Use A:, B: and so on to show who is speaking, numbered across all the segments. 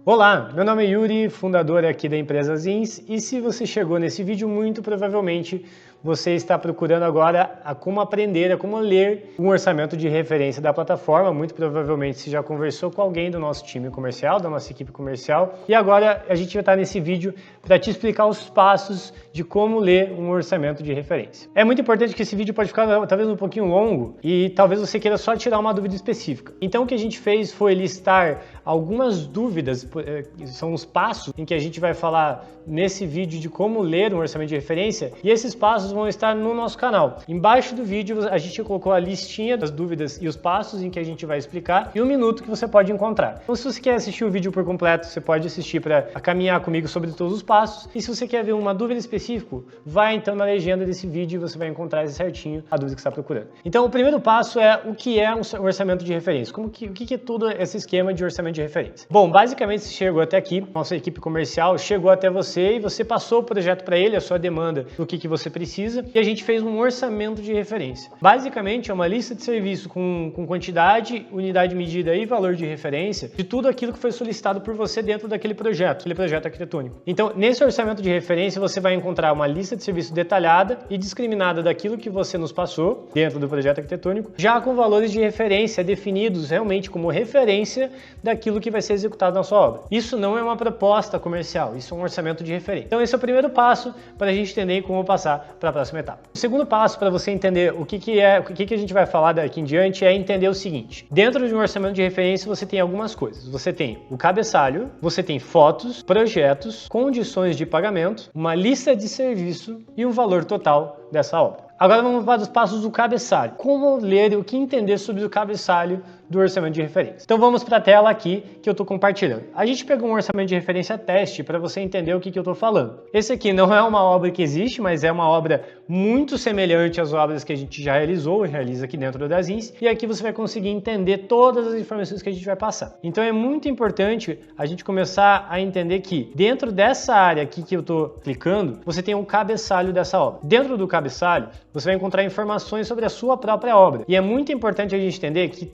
A: Olá, meu nome é Yuri, fundador aqui da empresa Zins, e se você chegou nesse vídeo, muito provavelmente você está procurando agora a como aprender, a como ler um orçamento de referência da plataforma. Muito provavelmente você já conversou com alguém do nosso time comercial, da nossa equipe comercial, e agora a gente vai estar nesse vídeo para te explicar os passos de como ler um orçamento de referência. É muito importante que esse vídeo pode ficar talvez um pouquinho longo e talvez você queira só tirar uma dúvida específica. Então o que a gente fez foi listar algumas dúvidas, são os passos em que a gente vai falar nesse vídeo de como ler um orçamento de referência, e esses passos vão estar no nosso canal. Embaixo do vídeo a gente colocou a listinha das dúvidas e os passos em que a gente vai explicar e um minuto que você pode encontrar. Então se você quer assistir o vídeo por completo, você pode assistir para caminhar comigo sobre todos os passos, e se você quer ver uma dúvida específica, vai então na legenda desse vídeo e você vai encontrar certinho a dúvida que você está procurando. Então o primeiro passo é o que é um orçamento de referência, o que é todo esse esquema de orçamento de referência. Bom, basicamente você chegou até aqui, nossa equipe comercial chegou até você e você passou o projeto para ele, a sua demanda, do que você precisa, e a gente fez um orçamento de referência. Basicamente é uma lista de serviço com quantidade, unidade medida e valor de referência de tudo aquilo que foi solicitado por você dentro daquele projeto arquitetônico. Então, nesse orçamento de referência, você vai encontrar uma lista de serviço detalhada e discriminada daquilo que você nos passou dentro do projeto arquitetônico, já com valores de referência definidos realmente como referência daquilo que vai ser executado na sua obra. Isso não é uma proposta comercial, isso é um orçamento de referência. Então esse é o primeiro passo para a gente entender como passar para a próxima etapa. O segundo passo para você entender o que a gente vai falar daqui em diante é entender o seguinte: dentro de um orçamento de referência você tem algumas coisas. Você tem o cabeçalho, você tem fotos, projetos, condições de pagamento, uma lista de serviço e um valor total dessa obra. Agora vamos para os passos do cabeçalho. Como ler e o que entender sobre o cabeçalho do orçamento de referência. Então vamos para a tela aqui que eu estou compartilhando. A gente pegou um orçamento de referência teste para você entender o que eu estou falando. Esse aqui não é uma obra que existe, mas é uma obra muito semelhante às obras que a gente já realizou e realiza aqui dentro da Zins, e aqui você vai conseguir entender todas as informações que a gente vai passar. Então é muito importante a gente começar a entender que dentro dessa área aqui que eu estou clicando, você tem um cabeçalho dessa obra. Dentro do cabeçalho, você vai encontrar informações sobre a sua própria obra. E é muito importante a gente entender que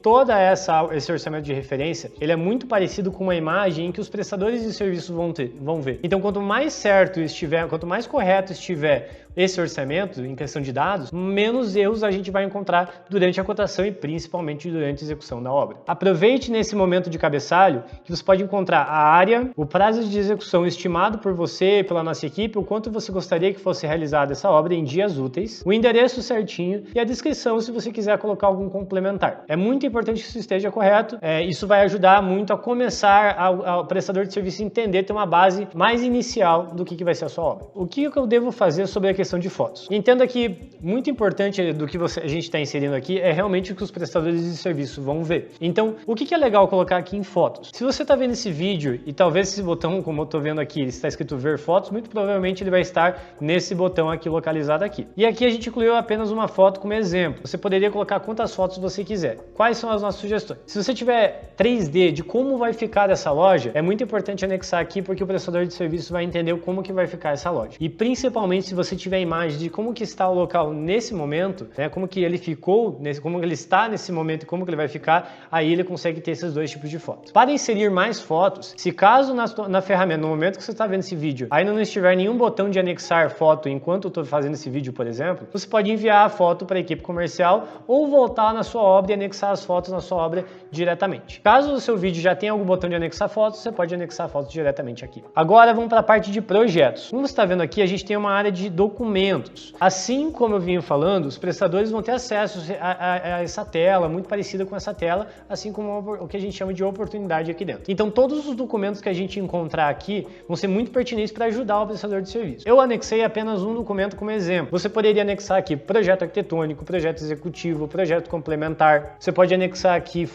A: esse orçamento de referência, ele é muito parecido com uma imagem em que os prestadores de serviço vão ver. Então, quanto mais certo estiver, quanto mais correto estiver esse orçamento em questão de dados, menos erros a gente vai encontrar durante a cotação e principalmente durante a execução da obra. Aproveite nesse momento de cabeçalho que você pode encontrar a área, o prazo de execução estimado por você e pela nossa equipe, o quanto você gostaria que fosse realizada essa obra em dias úteis, o endereço certinho e a descrição se você quiser colocar algum complementar. É muito importante que isso esteja correto, isso vai ajudar muito a começar ao prestador de serviço entender, ter uma base mais inicial do que vai ser a sua obra. O que eu devo fazer sobre a questão de fotos? Entenda que muito importante do que a gente está inserindo aqui é realmente o que os prestadores de serviço vão ver. Então, o que é legal colocar aqui em fotos? Se você está vendo esse vídeo e talvez esse botão, como eu estou vendo aqui, está escrito ver fotos, muito provavelmente ele vai estar nesse botão aqui localizado aqui. E aqui a gente incluiu apenas uma foto como exemplo. Você poderia colocar quantas fotos você quiser. Quais são as nossas sugestões? Se você tiver 3D de como vai ficar essa loja, é muito importante anexar aqui porque o prestador de serviço vai entender como que vai ficar essa loja. E principalmente se você tiver imagem de como que está o local nesse momento, né, como que ele ficou, como ele está nesse momento e como que ele vai ficar, aí ele consegue ter esses dois tipos de fotos. Para inserir mais fotos, se caso na ferramenta, no momento que você está vendo esse vídeo, ainda não estiver nenhum botão de anexar foto enquanto eu estou fazendo esse vídeo, por exemplo, você pode enviar a foto para a equipe comercial ou voltar na sua obra e anexar as fotos na sua obra diretamente. Caso o seu vídeo já tenha algum botão de anexar fotos, você pode anexar fotos diretamente aqui. Agora vamos para a parte de projetos. Como você está vendo aqui, a gente tem uma área de documentos. Assim como eu vinha falando, os prestadores vão ter acesso a essa tela, muito parecida com essa tela, assim como o que a gente chama de oportunidade aqui dentro. Então todos os documentos que a gente encontrar aqui vão ser muito pertinentes para ajudar o prestador de serviço. Eu anexei apenas um documento como exemplo. Você poderia anexar aqui projeto arquitetônico, projeto executivo, projeto complementar. Você pode anexar aqui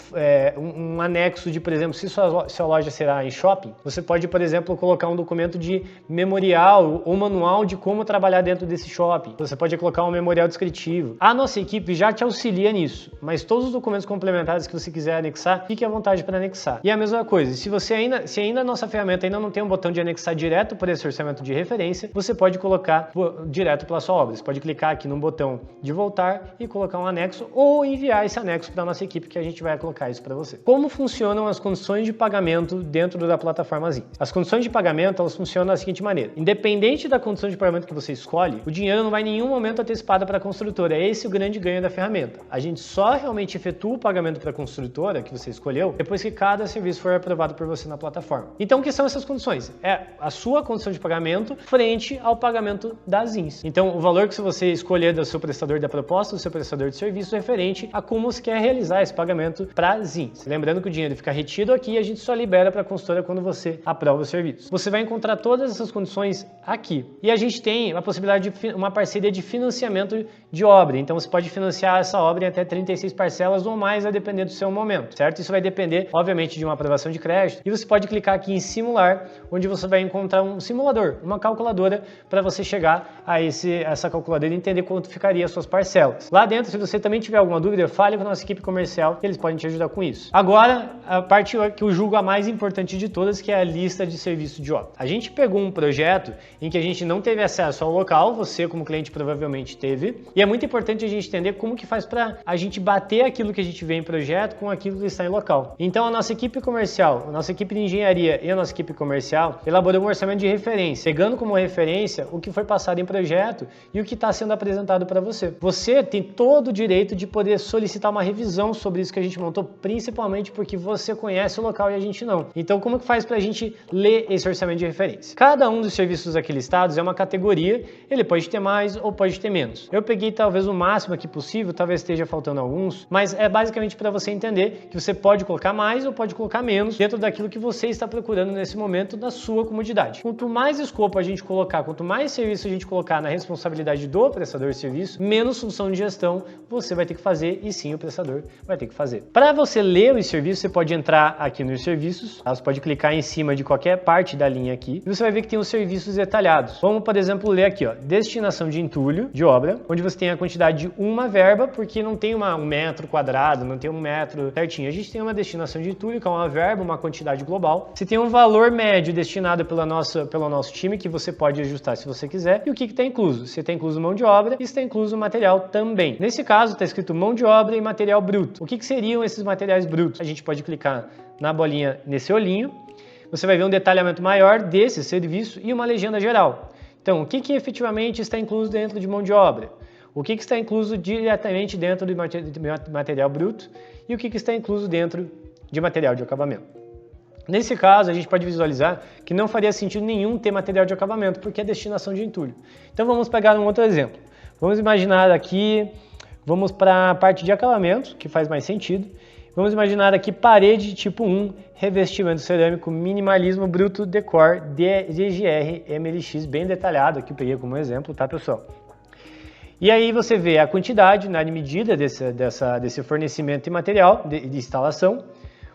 A: um anexo de, por exemplo, se sua loja será em shopping, você pode, por exemplo, colocar um documento de memorial ou manual de como trabalhar dentro desse shopping. shopping, você pode colocar um memorial descritivo. A nossa equipe já te auxilia nisso, mas todos os documentos complementares que você quiser anexar, fique à vontade para anexar. E a mesma coisa, se ainda a nossa ferramenta ainda não tem um botão de anexar direto por esse orçamento de referência, você pode colocar direto pela sua obra. Você pode clicar aqui no botão de voltar e colocar um anexo ou enviar esse anexo para a nossa equipe que a gente vai colocar isso para você. Como funcionam as condições de pagamento dentro da plataforma Zins? As condições de pagamento, elas funcionam da seguinte maneira. Independente da condição de pagamento que você escolhe, o dinheiro não vai em nenhum momento antecipado para a construtora. É esse o grande ganho da ferramenta. A gente só realmente efetua o pagamento para a construtora que você escolheu depois que cada serviço for aprovado por você na plataforma. Então, o que são essas condições? É a sua condição de pagamento frente ao pagamento da Zins. Então, o valor que você escolher do seu prestador da proposta, do seu prestador de serviço, referente a como você quer realizar esse pagamento para a Zins. Lembrando que o dinheiro fica retido aqui e a gente só libera para a consultora quando você aprova o serviço. Você vai encontrar todas essas condições aqui. E a gente tem a possibilidade de uma parceria de financiamento de obra. Então, você pode financiar essa obra em até 36 parcelas ou mais, a depender do seu momento, certo? Isso vai depender, obviamente, de uma aprovação de crédito. E você pode clicar aqui em simular, onde você vai encontrar um simulador, uma calculadora, para você chegar a essa calculadora e entender quanto ficaria as suas parcelas. Lá dentro, se você também tiver alguma dúvida, fale com a nossa equipe comercial, que eles podem te ajudar com isso. Agora, a parte que eu julgo a mais importante de todas, que é a lista de serviço de obra. A gente pegou um projeto em que a gente não teve acesso ao local, você como cliente provavelmente teve, e é muito importante a gente entender como que faz para a gente bater aquilo que a gente vê em projeto com aquilo que está em local. Então, a nossa equipe comercial, a nossa equipe de engenharia e a nossa equipe comercial elaborou um orçamento de referência, pegando como referência o que foi passado em projeto e o que está sendo apresentado para você. Você tem todo o direito de poder solicitar uma revisão sobre isso que a gente montou, principalmente porque você conhece o local e a gente não. Então, como que faz para a gente ler esse orçamento de referência? Cada um dos serviços aqui listados é uma categoria, ele pode ter mais ou pode ter menos. Eu peguei talvez o máximo aqui possível, talvez esteja faltando alguns, mas é basicamente para você entender que você pode colocar mais ou pode colocar menos dentro daquilo que você está procurando nesse momento na sua comodidade. Quanto mais escopo a gente colocar, quanto mais serviço a gente colocar na responsabilidade do prestador de serviço, menos função de gestão você vai ter que fazer e sim o prestador vai ter que fazer. Para você ler os serviços, você pode entrar aqui nos serviços, tá? Você pode clicar em cima de qualquer parte da linha aqui e você vai ver que tem os serviços detalhados. Vamos, por exemplo, ler aqui, ó, destinação de entulho de obra, onde você tem a quantidade de uma verba, porque não tem um metro quadrado, não tem um metro certinho. A gente tem uma destinação de entulho, que é uma verba, uma quantidade global. Você tem um valor médio destinado pelo nosso time, que você pode ajustar se você quiser. E o que está incluso? Você tem incluso mão de obra e está incluso material também. Nesse caso, está escrito mão de obra e material bruto. O que seriam esses materiais brutos? A gente pode clicar na bolinha nesse olhinho. Você vai ver um detalhamento maior desse serviço e uma legenda geral. Então, o que efetivamente está incluso dentro de mão de obra? O que está incluso diretamente dentro do material bruto e o que está incluso dentro de material de acabamento. Nesse caso, a gente pode visualizar que não faria sentido nenhum ter material de acabamento, porque é destinação de entulho. Então vamos pegar um outro exemplo. Vamos imaginar aqui, vamos para a parte de acabamento, que faz mais sentido. Vamos imaginar aqui parede tipo 1, revestimento cerâmico, minimalismo bruto, decor, DGR, MLX, bem detalhado, aqui eu peguei como exemplo, tá pessoal? E aí você vê a quantidade, na medida desse fornecimento de material de instalação,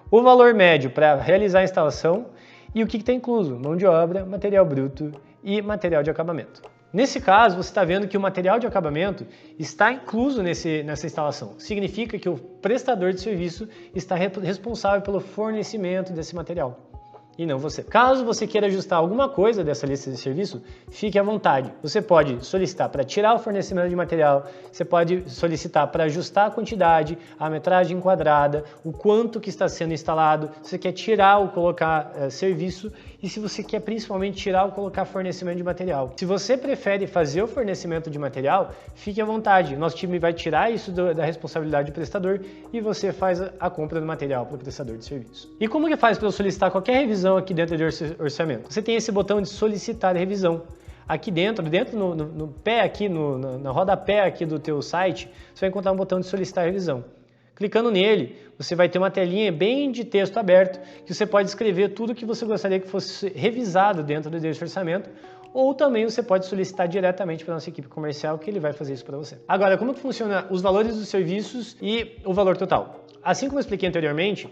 A: o valor médio para realizar a instalação e o que está incluso, mão de obra, material bruto e material de acabamento. Nesse caso, você está vendo que o material de acabamento está incluso nessa instalação. Significa que o prestador de serviço está responsável pelo fornecimento desse material. E não você. Caso você queira ajustar alguma coisa dessa lista de serviço, fique à vontade. Você pode solicitar para tirar o fornecimento de material, você pode solicitar para ajustar a quantidade, a metragem quadrada, o quanto que está sendo instalado, se você quer tirar ou colocar serviço e se você quer principalmente tirar ou colocar fornecimento de material. Se você prefere fazer o fornecimento de material, fique à vontade. Nosso time vai tirar isso da responsabilidade do prestador e você faz a compra do material para o prestador de serviço. E como que faz para eu solicitar qualquer revisão aqui dentro de orçamento? Você tem esse botão de solicitar revisão. Aqui dentro no pé aqui, na rodapé aqui do teu site, você vai encontrar um botão de solicitar revisão. Clicando nele, você vai ter uma telinha bem de texto aberto, que você pode escrever tudo que você gostaria que fosse revisado dentro desse orçamento, ou também você pode solicitar diretamente para a nossa equipe comercial, que ele vai fazer isso para você. Agora, como que funciona os valores dos serviços e o valor total? Assim como eu expliquei anteriormente,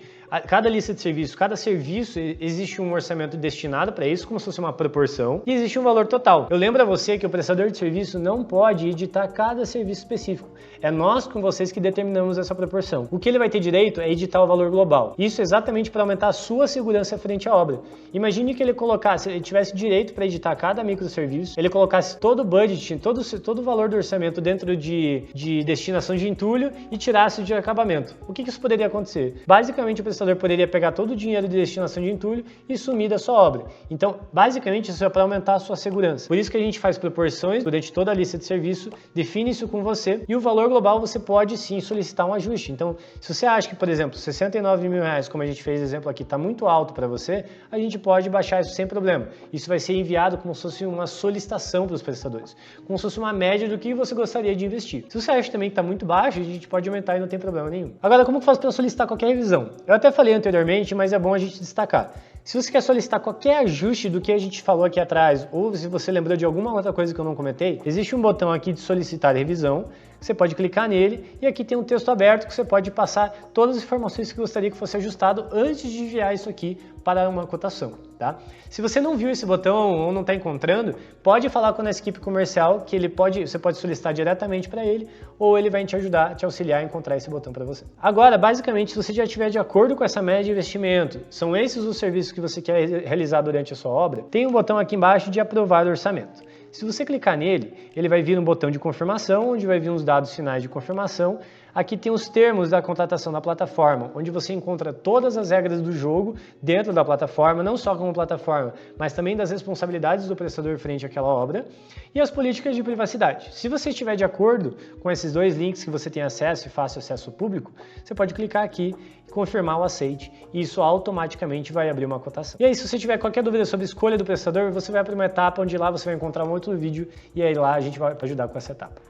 A: cada lista de serviço, cada serviço existe um orçamento destinado para isso, como se fosse uma proporção, e existe um valor total. Eu lembro a você que o prestador de serviço não pode editar cada serviço específico. É nós com vocês que determinamos essa proporção. O que ele vai ter direito é editar o valor global. Isso é exatamente para aumentar a sua segurança frente à obra. Imagine que ele tivesse direito para editar cada microserviço, ele colocasse todo o budget, todo o valor do orçamento dentro de destinação de entulho e tirasse de acabamento. O que isso poderia acontecer? Basicamente, o prestador poderia pegar todo o dinheiro de destinação de entulho e sumir da sua obra. Então, basicamente, isso é para aumentar a sua segurança. Por isso que a gente faz proporções durante toda a lista de serviço, define isso com você e o valor global você pode sim solicitar um ajuste. Então, se você acha que, por exemplo, R$69 mil, como a gente fez exemplo aqui, está muito alto para você, a gente pode baixar isso sem problema. Isso vai ser enviado como se fosse uma solicitação para os prestadores, como se fosse uma média do que você gostaria de investir. Se você acha também que está muito baixo, a gente pode aumentar e não tem problema nenhum. Agora, como que faz para solicitar qualquer revisão? Eu até falei anteriormente, mas é bom a gente destacar. Se você quer solicitar qualquer ajuste do que a gente falou aqui atrás, ou se você lembrou de alguma outra coisa que eu não comentei, existe um botão aqui de solicitar revisão, você pode clicar nele e aqui tem um texto aberto que você pode passar todas as informações que gostaria que fosse ajustado antes de enviar isso aqui para uma cotação, tá? Se você não viu esse botão ou não está encontrando, pode falar com a nossa equipe comercial que você pode solicitar diretamente para ele ou ele vai te ajudar, te auxiliar a encontrar esse botão para você. Agora, basicamente, se você já estiver de acordo com essa média de investimento, são esses os serviços que você quer realizar durante a sua obra, tem um botão aqui embaixo de aprovar o orçamento. Se você clicar nele, ele vai vir um botão de confirmação, onde vai vir os dados finais de confirmação. Aqui tem os termos da contratação da plataforma, onde você encontra todas as regras do jogo dentro da plataforma, não só como plataforma, mas também das responsabilidades do prestador frente àquela obra e as políticas de privacidade. Se você estiver de acordo com esses dois links que você tem acesso e fácil acesso público, você pode clicar aqui e confirmar o aceite e isso automaticamente vai abrir uma cotação. E aí, se você tiver qualquer dúvida sobre a escolha do prestador, você vai para uma etapa onde lá você vai encontrar um outro vídeo e aí lá a gente vai ajudar com essa etapa.